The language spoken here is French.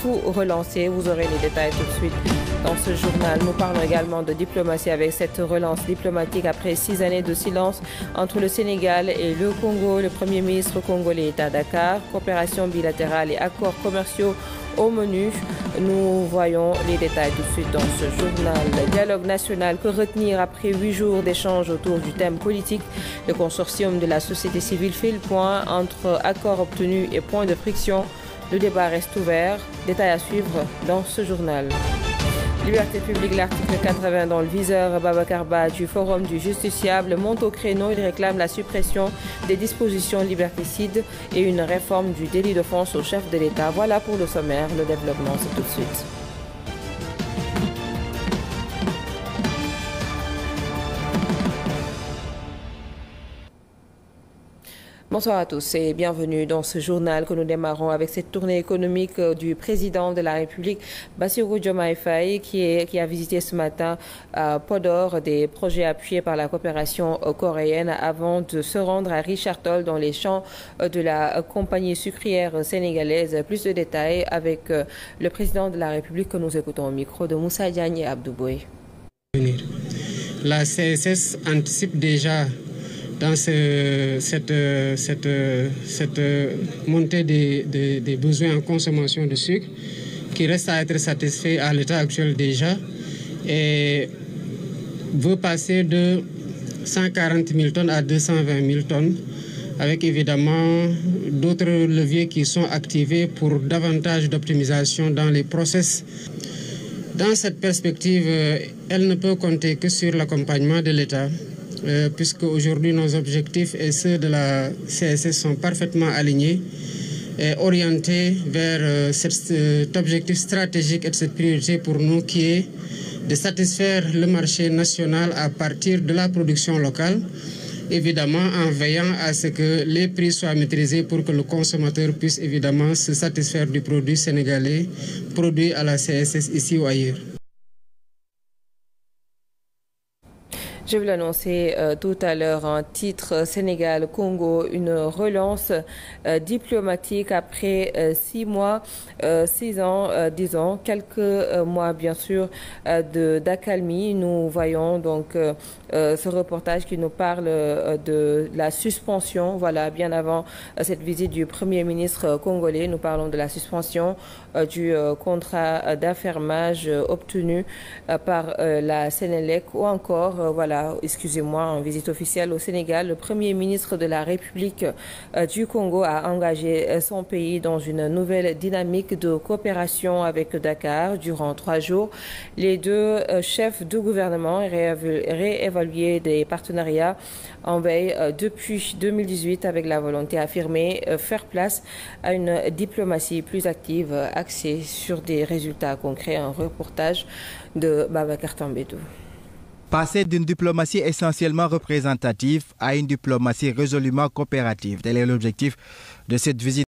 tout relancer. Vous aurez les détails tout de suite dans ce journal. Nous parlons également de diplomatie avec cette relance diplomatique après 6 années de silence entre le Sénégal et le Congo. Le Premier ministre congolais est à Dakar. Coopération bilatérale et accords commerciaux au menu. Nous voyons les détails tout de suite dans ce journal. Le dialogue national, que retenir après 8 jours d'échanges autour du thème politique? Le consortium de la société civile fait le point entre accords obtenus et points de friction. Le débat reste ouvert. Détails à suivre dans ce journal. Liberté publique, l'article 80 dans le viseur. Babacar Ba du Forum du Justiciable monte au créneau. Il réclame la suppression des dispositions liberticides et une réforme du délit d'offense au chef de l'État. Voilà pour le sommaire. Le développement, c'est tout de suite. Bonsoir à tous et bienvenue dans ce journal que nous démarrons avec cette tournée économique du président de la République, Bassirou Diomaye Faye, qui a visité ce matin à Podor des projets appuyés par la coopération coréenne avant de se rendre à Richard Toll dans les champs de la compagnie sucrière sénégalaise. Plus de détails avec le président de la République que nous écoutons au micro de Moussa Diagne et Abdou Boye. La CSS anticipe déjà dans cette montée des besoins en consommation de sucre qui reste à être satisfait à l'état actuel déjà et veut passer de 140 000 tonnes à 220 000 tonnes avec évidemment d'autres leviers qui sont activés pour davantage d'optimisation dans les process. Dans cette perspective, elle ne peut compter que sur l'accompagnement de l'État. Puisque aujourd'hui nos objectifs et ceux de la CSS sont parfaitement alignés et orientés vers cet objectif stratégique et cette priorité pour nous qui est de satisfaire le marché national à partir de la production locale, évidemment en veillant à ce que les prix soient maîtrisés pour que le consommateur puisse évidemment se satisfaire du produit sénégalais produit à la CSS ici ou ailleurs. Je vais l'annoncer tout à l'heure, un titre Sénégal-Congo, une relance diplomatique après 6 mois, 6 ans, disons, quelques mois bien sûr d'accalmie. Nous voyons donc ce reportage qui nous parle de la suspension, voilà, bien avant cette visite du Premier ministre congolais. Nous parlons de la suspension du contrat d'affermage obtenu par la Sénélec ou encore, voilà, excusez-moi, en visite officielle au Sénégal, le Premier ministre de la République du Congo a engagé son pays dans une nouvelle dynamique de coopération avec Dakar durant 3 jours. Les deux chefs de gouvernement réévalué des partenariats en veille depuis 2018 avec la volonté affirmée faire place à une diplomatie plus active axée sur des résultats concrets. Un reportage de Babacar Tambedou. Passer d'une diplomatie essentiellement représentative à une diplomatie résolument coopérative. Tel est l'objectif de cette visite